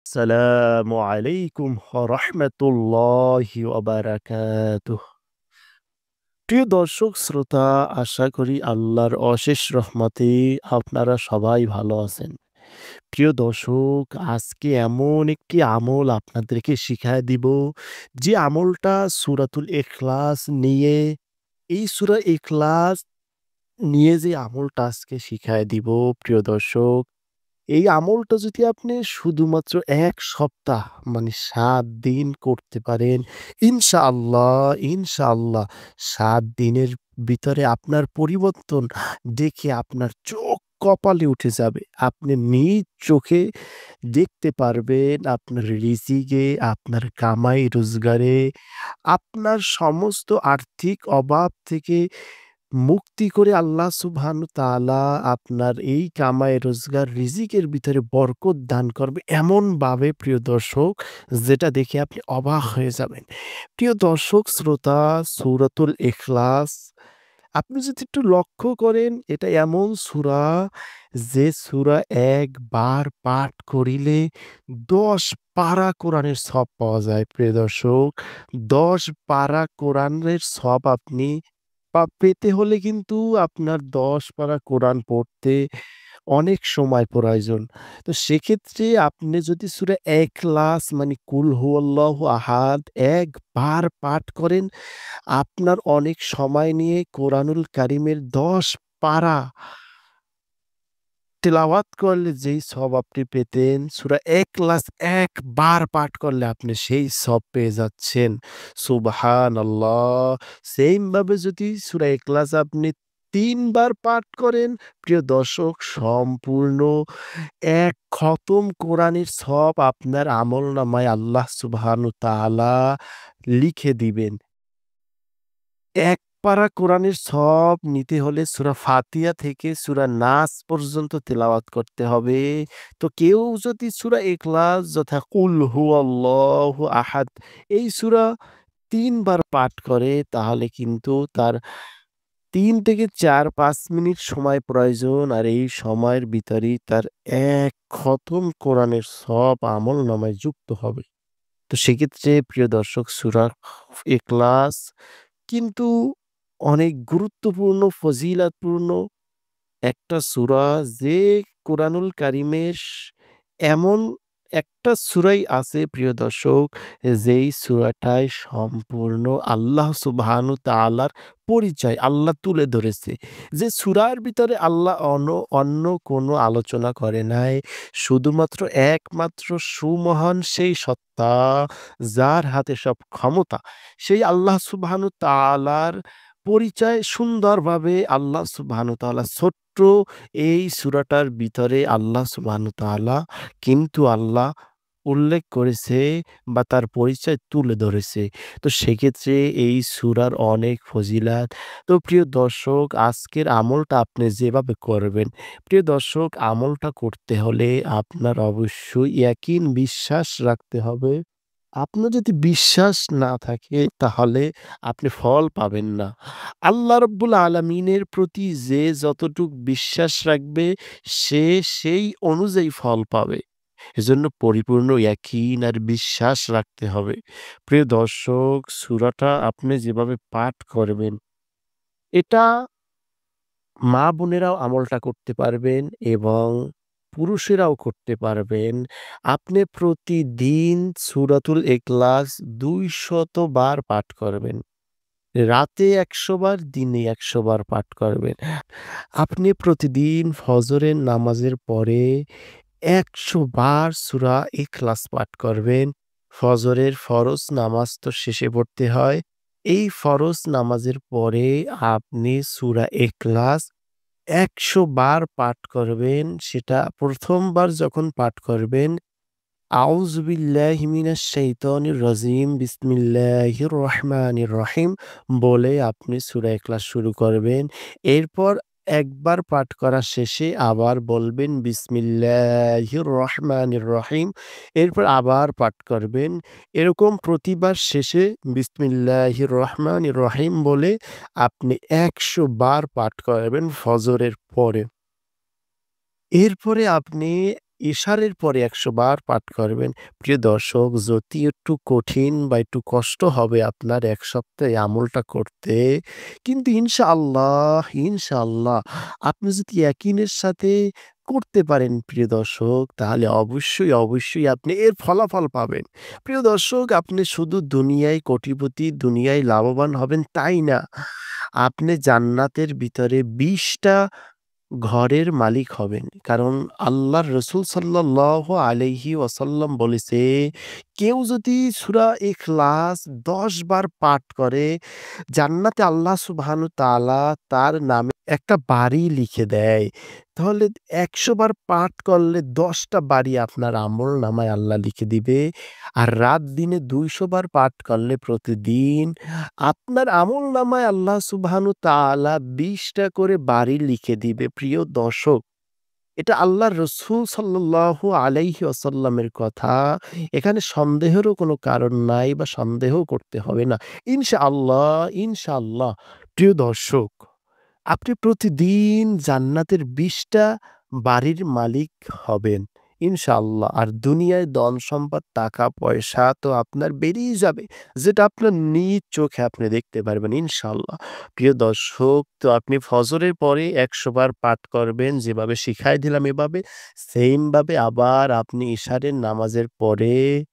আসসালামু আলাইকুম রাহমাতুল্লাহি ওয়া বারাকাতুহু। প্রিয় দর্শক শ্রোতা, আশা করি আল্লাহর অশেষ রহমতে আপনারা সবাই ভালো আছেন। প্রিয় দর্শক, আজকে এমন একটি আমল আপনাদেরকে শিখায়ে দিব, যে আমলটা সূরাতুল ইখলাস নিয়ে। এই সূরা ইখলাস নিয়ে যে আমলটা আজকে শিখায়ে দিব প্রিয় দর্শক, এই আমলটা যদি আপনি শুধুমাত্র ১ সপ্তাহ মানে ৭ দিন করতে পারেন, ইনশাআল্লাহ, ইনশাআল্লাহ ৭ দিনের ভিতরে আপনার পরিবর্তন দেখে আপনার চোখ কপালে উঠে যাবে। আপনি নিজ চোখে দেখতে পারবেন আপনার রিজিকে, আপনার কামাই রোজগারে, আপনার সমস্ত আর্থিক অভাব থেকে মুক্তি করে আল্লাহ সুবহানাহু তাআলা আপনার এই কামাই রোজগার রিজিকের ভিতরে বরকত দান করবে এমনভাবে প্রিয় দর্শক, যেটা দেখে আপনি অবাক হয়ে যাবেন। প্রিয় দর্শক শ্রোতা, সূরাতুল ইখলাস আপনি যদি একটু লক্ষ্য করেন, এটা এমন সূরা যে সূরা একবার পাঠ করিলে ১০ পারা কোরআনের সওয়াব পাওয়া যায় প্রিয় দর্শক। ১০ পারা কোরআনের সওয়াব আপনি পেতে হলে কিন্তু আপনার ১০ পারা কোরআন পড়তে অনেক সময় প্রয়োজন। তো সেক্ষেত্রে আপনি যদি সূরা ইখলাস মানে কুল হুয়াল্লাহু আহাদ একবার পাঠ করেন, আপনার অনেক সময় নিয়ে কোরআনুল কারিমের ১০ পারা তিলাওয়াত করলে যেই সওয়াব আপনি পেতেন, সূরা ইখলাস একবার পাঠ করলে আপনি সেই সওয়াব পেয়ে যাচ্ছেন। সুবহানাল্লাহ! সেইম ভাবে যদি সূরা ইখলাস আপনি ৩ বার পাঠ করেন, প্রিয় দর্শক, সম্পূর্ণ ১ খতম কোরআনের সওয়াব আপনার আমলনামায় আল্লাহ সুবহানাহু তাআলা লিখে দিবেন। ১ পারা কোরআনের সওয়াব নিতে হলে সূরা ফাতিহা থেকে সূরা নাস পর্যন্ত তিলাওয়াত করতে হবে। তো কেউ যদি সূরা ইখলাস যথা কুল হুয়াল্লাহু আহাদ এই সূরা ৩ বার পাঠ করে, তাহলে কিন্তু তার ৩ থেকে ৪-৫ মিনিট সময় প্রয়োজন। আর এই সময়ের ভিতরেই তার ১ খতম কোরআনের সওয়াব আমলনামায় যুক্ত হবে। তো সেক্ষেত্রে প্রিয় দর্শক, সূরা ইখলাস কিন্তু অনেক গুরুত্বপূর্ণ, ফজিলাতপূর্ণ একটা সূরা, যে কোরআনুল কারিমের এমন একটা সূরাই আছে প্রিয় দর্শক, যেই সূরাটায় সম্পূর্ণ আল্লাহ সুবহানাহু তাআলার পরিচয় আল্লাহ তুলে ধরেছে। যে সূরার ভিতরে আল্লাহ অন্য কোনো আলোচনা করে নাই। শুধুমাত্র একমাত্র সুমহান সেই সত্তা, যার হাতে সব ক্ষমতা, সেই আল্লাহ সুবহানাহু তাআলার পরিচয় সুন্দরভাবে আল্লাহ সুবহানাহু তাআলা ছোট্ট এই সূরাটার ভিতরে আল্লাহ সুবহানাহু তাআলা কিন্তু আল্লাহ উল্লেখ করেছে বা তার পরিচয় তুলে ধরেছে। তো সেক্ষেত্রে এই সূরার অনেক ফজিলাত। তো প্রিয় দর্শক, আজকের আমলটা আপনি যেভাবে করবেন, প্রিয় দর্শক, আমলটা করতে হলে আপনার অবশ্যই ইয়াকিন বিশ্বাস রাখতে হবে। আপনার যদি বিশ্বাস না থাকে, তাহলে আপনি ফল পাবেন না। আল্লাহ রাব্বুল আলামিনের প্রতি যে যতটুক বিশ্বাস রাখবে, সে সেই অনুযায়ী ফল পাবে। এজন্য পরিপূর্ণ ইয়াকিন আর বিশ্বাস রাখতে হবে। প্রিয় দর্শক, সূরাটা আপনি যেভাবে পাঠ করবেন, এটা মা-বোনেরাও আমলটা করতে পারবেন এবং পুরুষেরাও করতে পারবেন। আপনি প্রতিদিন সূরাতুল ইখলাস ২০০ বার পাঠ করবেন। রাতে ১০০ বার, দিনে ১০০ বার পাঠ করবেন। আপনি প্রতিদিন ফজরের নামাজের পরে ১০০ বার সূরা ইখলাস পাঠ করবেন। ফজরের ফরজ নামাজ তো শেষে পড়তে হয়। এই ফরজ নামাজের পরে আপনি সূরা ইখলাস ১০০ বার পাঠ করবেন। সেটা ১ম বার যখন পাঠ করবেন, আউযু বিল্লাহি মিনাশ শাইতানির রাজিম, বিসমিল্লাহির রহমানির রহিম বলে আপনি সূরা ইখলাস শুরু করবেন। এরপর একবার পাঠ করা শেষে আবার বলবেন বিসমিল্লাহির রহমানির রহিম। এরপর আবার পাঠ করবেন। এরকম প্রতিবার শেষে বিসমিল্লাহির রহমানির রহিম বলে আপনি ১০০ বার পাঠ করবেন ফজরের পরে। এরপরে আপনি ইশারের পরে ১০০ বার পাঠ করবেন। প্রিয় দর্শক, যদি একটু কঠিন বা একটু কষ্ট হবে আপনার ১ সপ্তাহে আমলটা করতে, কিন্তু ইনশাআল্লাহ আপনি যদি ইয়াকিনের সাথে করতে পারেন প্রিয় দর্শক, তাহলে অবশ্যই আপনি এর ফলাফল পাবেন। প্রিয় দর্শক, আপনি শুধু দুনিয়ায় কোটিপতি, দুনিয়ায় লাভবান হবেন তাই না। আপনি জান্নাতের ভিতরে ২০ টা ঘরের মালিক হবেন। কারণ আল্লাহর রাসূল সাল্লাল্লাহু আলাইহি ওয়াসাল্লাম বলেছে, কেউ যদি সূরা ইখলাস ১০ বার পাঠ করে, জান্নাতে আল্লাহ সুবহানাহু তাআলা তার নামে একটা বাড়ি লিখে দেয়। তাহলে ১০০ বার পাঠ করলে ১০ টা বাড়ি আপনার আমলনামায় আল্লাহ লিখে দিবে। আর রাত দিনে ২০০ বার পাঠ করলে প্রতিদিন আপনার আমলনামায় আল্লাহ সুবহানাহু তাআলা ২০ টা করে বাড়ি লিখে দিবে। প্রিয় দর্শক, এটা আল্লাহর রাসূল সাল্লাল্লাহু আলাইহি ওয়াসাল্লামের কথা। এখানে সন্দেহেরও কোনো কারণ নাই বা সন্দেহ করতে হবে না। ইনশাআল্লাহ প্রিয় দর্শক, আপনি প্রতিদিন জান্নাতের ২০ টা বাড়ির মালিক হবেন। ইনশাআল্লাহ। আর দুনিয়ায় ধন-সম্পদ, টাকা-পয়সা তো আপনার বেড়েই যাবে। যেটা আপনার নিজ চোখে আপনি দেখতে পারবেন ইনশাআল্লাহ। প্রিয় দর্শক, তো আপনি ফজরের পরে ১০০ বার পাঠ করবেন যেভাবে শিখাই দিলাম এভাবে। সেইম ভাবে আবার আপনি ইশারের নামাজের পরে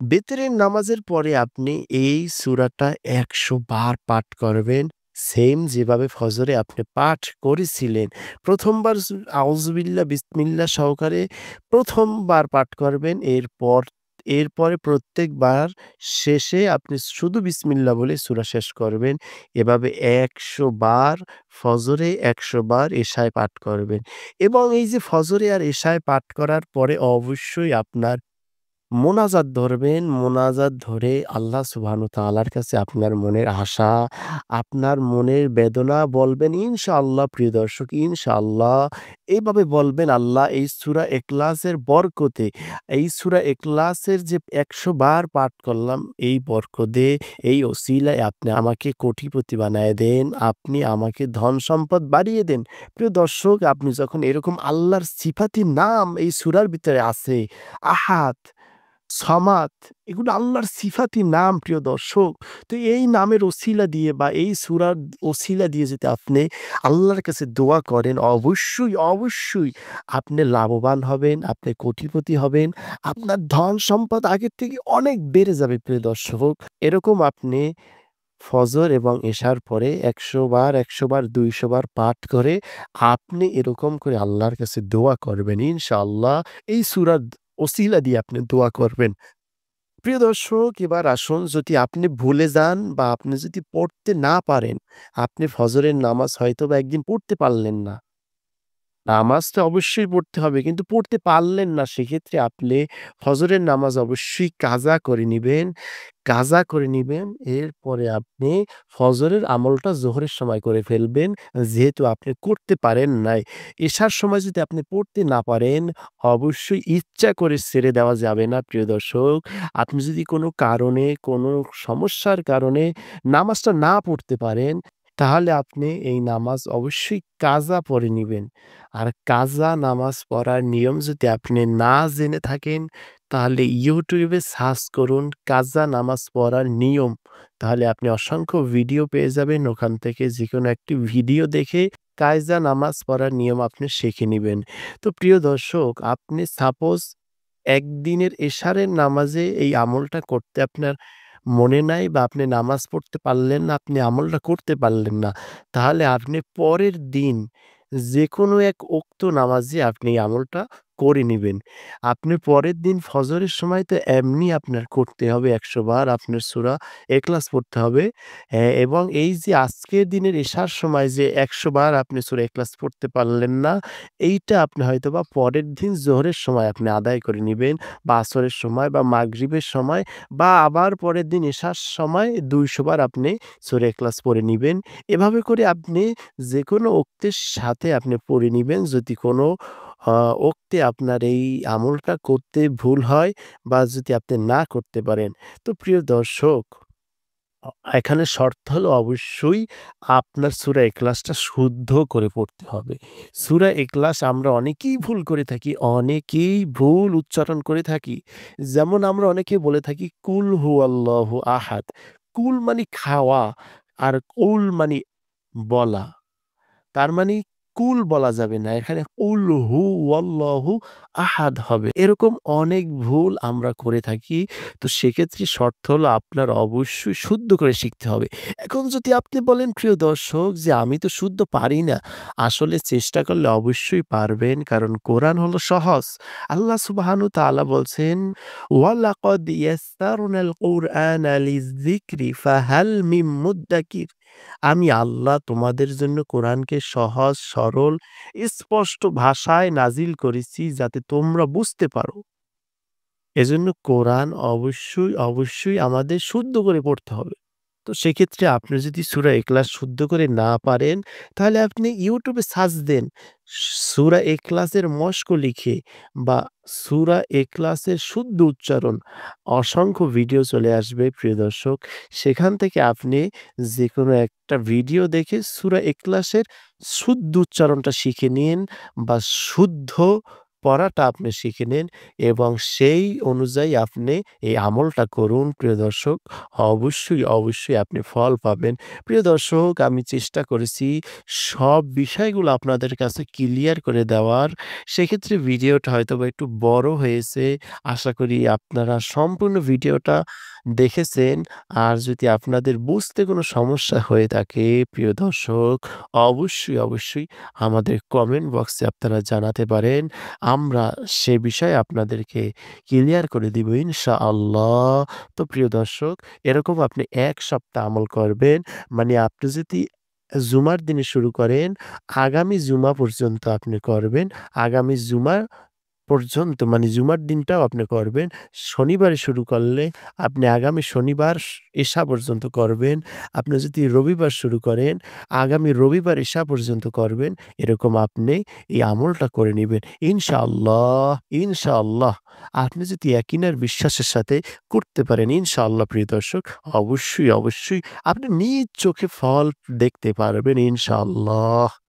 বেতরের নামাজের পরে আপনি এই সূরাটা ১০০ বার পাঠ করবেন। সেইম যেভাবে ফজরে আপনি পাঠ করেছিলেন। ১ম বার আউযুবিল্লাহ বিসমিল্লাহ সহকারে ১ম বার পাঠ করবেন। এরপরে প্রত্যেকবার শেষে আপনি শুধু বিসমিল্লাহ বলে সূরা শেষ করবেন। এভাবে ১০০ বার ফজরে, ১০০ বার এশায় পাঠ করবেন। এবং এই যে ফজরে আর এশায় পাঠ করার পরে অবশ্যই আপনার মোনাজাত ধরবেন। মোনাজাত ধরে আল্লাহ সুবহানাহু তাআলার কাছে আপনার মনের আশা, আপনার মনের বেদনা বলবেন ইনশাআল্লাহ প্রিয় দর্শক, ইনশাআল্লাহ। এভাবে বলবেন, "আল্লাহ এই সূরা ইখলাসের বরকতে, এই সূরা ইখলাসের যে ১০০ বার পাঠ করলাম, এই বরকতে, এই ওসিলায় আপনি আমাকে কোটিপতি বানায়ে দেন। আপনি আমাকে ধন-সম্পদ বাড়িয়ে দেন।" প্রিয় দর্শক, আপনি যখন এরকম আল্লাহর সিফাতি নাম এই সূরার ভিতরে আছে, আহাদ, সমাদ, এগুলো আল্লাহর সিফাতি নাম প্রিয় দর্শক। তো এই নামের ওসিলা দিয়ে বা এই সূরার ওসিলা দিয়ে যদি আপনি আল্লাহর কাছে দোয়া করেন, অবশ্যই আপনি লাভবান হবেন, আপনি কোটিপতি হবেন। আপনার ধন-সম্পদ আগের থেকে অনেক বেড়ে যাবে প্রিয় দর্শক। এরকম আপনি ফজর এবং এশার পরে ১০০ বার, ২০০ বার পাঠ করে আপনি এরকম করে আল্লাহর কাছে দোয়া করবেন। ইনশাআল্লাহ এই সূরার ওসিলা দিয়ে আপনি দোয়া করবেন। প্রিয় দর্শক, এবার আসুন, যদি আপনি ভুলে যান বা আপনি যদি পড়তে না পারেন, আপনি ফজরের নামাজ হয়তোবা একদিন পড়তে পারলেন না। নামাজটা অবশ্যই পড়তে হবে কিন্তু পড়তে পারলেন না, সেক্ষেত্রে আপনি ফজরের নামাজ অবশ্যই কাজা করে নিবেন। কাজা করে নিবেন। এরপরে আপনি ফজরের আমলটা জোহরের সময় করে ফেলবেন। যেহেতু আপনি করতে পারেন নাই। এশার সময় যদি আপনি পড়তে না পারেন, অবশ্যই ইচ্ছা করে ছেড়ে দেওয়া যাবে না প্রিয় দর্শক। আপনি যদি কোনো কারণে, কোনো সমস্যার কারণে নামাজটা না পড়তে পারেন, তাহলে আপনি এই নামাজ অবশ্যই কাজা পড়ে নিবেন। আর কাজা নামাজ পড়ার নিয়ম যদি আপনি না জেনে থাকেন, তাহলে YouTube এ সার্চ করুন কাজা নামাজ পড়ার নিয়ম। তাহলে আপনি অসংখ্য ভিডিও পেয়ে যাবেন। ওখান থেকে যেকোনো একটি ভিডিও দেখে কায়জা নামাজ পড়ার নিয়ম আপনি শিখে নিবেন। তো প্রিয় দর্শক, আপনি সাপোজ একদিনের এশারের নামাজে এই আমলটা করতে আপনার মনে নাই বা আপনি নামাজ পড়তে পারলেন না, আপনি আমলটা করতে পারলেন না। তাহলে আপনি পরের দিন যেকোনো এক ওক্ত নামাজে আপনি এই আমলটা করে নিবেন। আপনি পরের দিন ফজরের সময় তো এমনি আপনার করতে হবে ১০০ বার আপনার সূরা ইখলাস পড়তে হবে। এবং এই যে আজকের দিনের এশার সময় যে ১০০ বার আপনি সূরা ইখলাস পড়তে পারলেন না, এইটা আপনি হয়তোবা পরের দিন জোহরের সময় আপনি আদায় করে নিবেন বা আসরের সময় বা মাগরিবের সময় বা আবার পরের দিন এশার সময় ২০০ বার আপনি সূরা ইখলাস পড়ে নিবেন। এভাবে করে আপনি যেকোনো ওক্তের সাথে আপনি পড়ে নিবেন। যদি কোনো আ ওক্তে আপনার এই আমলটা করতে ভুল হয় বা যদি আপনি না করতে পারেন। তো প্রিয় দর্শক, অ এখানে শর্ত হলো অবশ্যই আপনার সূরা ইখলাসটা শুদ্ধ করে পড়তে হবে। সূরা ইখলাস আমরা অনেকেই ভুল করে থাকি, অনেকেই ভুল উচ্চারণ করে থাকি। যেমন আমরা অনেকে বলে থাকি কুল হুয়াল্লাহু আহাদ। কুল মানি খাওয়া আর কুল মানি বলা। তার মানে কুল বলা যাবে না। এখানে কুল হু ওয়াল্লাহু আহাদ হবে। এরকম অনেক ভুল আমরা করে থাকি। তো সেক্ষেত্রে শর্ত হলো আপনার অবশ্যই শুদ্ধ করে শিখতে হবে। এখন যদি আপনি বলেন প্রিয় দর্শক যে আমি তো শুদ্ধ পারি না। আসলে চেষ্টা করলে অবশ্যই পারবেন। কারণ কোরআন হলো সহজ। আল্লাহ সুবহানাহু ওয়া তাআলা বলছেন, "ওয়ালাকাদ ইয়াসসারনাল কুরআনা লিযযিকরি ফাহাল মিন মুদ্দাকির" আমি আল্লাহ তোমাদের জন্য কোরআনকে সহজ, সরল, স্পষ্ট ভাষায় নাজিল করেছি যাতে তোমরা বুঝতে পারো। এজন্য কোরআন অবশ্যই আমাদের শুদ্ধ করে পড়তে হবে। তো সেক্ষেত্রে আপনি যদি সূরা ইখলাস শুদ্ধ করে না পারেন, তাহলে আপনি YouTube এ সার্চ দেন। সূরা ইখলাসের মশক লিখে বা সূরা ইখলাসের শুদ্ধ উচ্চারণ অসংখ্য ভিডিও চলে আসবে প্রিয় দর্শক। সেখান থেকে আপনি যেকোনো একটা ভিডিও দেখে সূরা ইখলাসের শুদ্ধ উচ্চারণটা শিখে নিন বা শুদ্ধ পড়াটা আপনি শিখে নিন এবং সেই অনুযায়ী আপনি এই আমলটা করুন প্রিয় দর্শক। অবশ্যই আপনি ফল পাবেন। প্রিয় দর্শক আমি চেষ্টা করেছি সব বিষয়গুলো আপনাদের কাছে ক্লিয়ার করে দেওয়ার। সেক্ষেত্রে ভিডিওটা হয়তোবা একটু বড় হয়েছে। আশা করি আপনারা সম্পূর্ণ ভিডিওটা দেখেছেন। আর যদি আপনাদের বুঝতে কোনো সমস্যা হয়ে থাকে প্রিয় দর্শক অবশ্যই আমাদের কমেন্ট বক্সে আপনারা জানাতে পারেন। আমরা সে বিষয়ে আপনাদেরকে ক্লিয়ার করে দিব ইনশাআল্লাহ। তো প্রিয় দর্শক এরকম আপনি ১ সপ্তাহ আমল করবেন। মানে আপনি যদি জুমার দিনে শুরু করেন, আগামী জুমা পর্যন্ত আপনি করবেন। আগামী জুমা পর্যন্ত মানে জুমার দিনটাও আপনি করবেন। শনিবারে শুরু করলে আপনি আগামী শনিবার এশা পর্যন্ত করবেন। আপনি যদি রবিবার শুরু করেন, আগামী রবিবার এশা পর্যন্ত করবেন। এরকম আপনি এই আমলটা করে নিবেন। ইনশাআল্লাহ আপনি যদি ইয়াকিন আর বিশ্বাসের সাথে করতে পারেন ইনশাআল্লাহ প্রিয় দর্শক অবশ্যই আপনি নিজ চোখে ফল দেখতে পারবেন ইনশাআল্লাহ।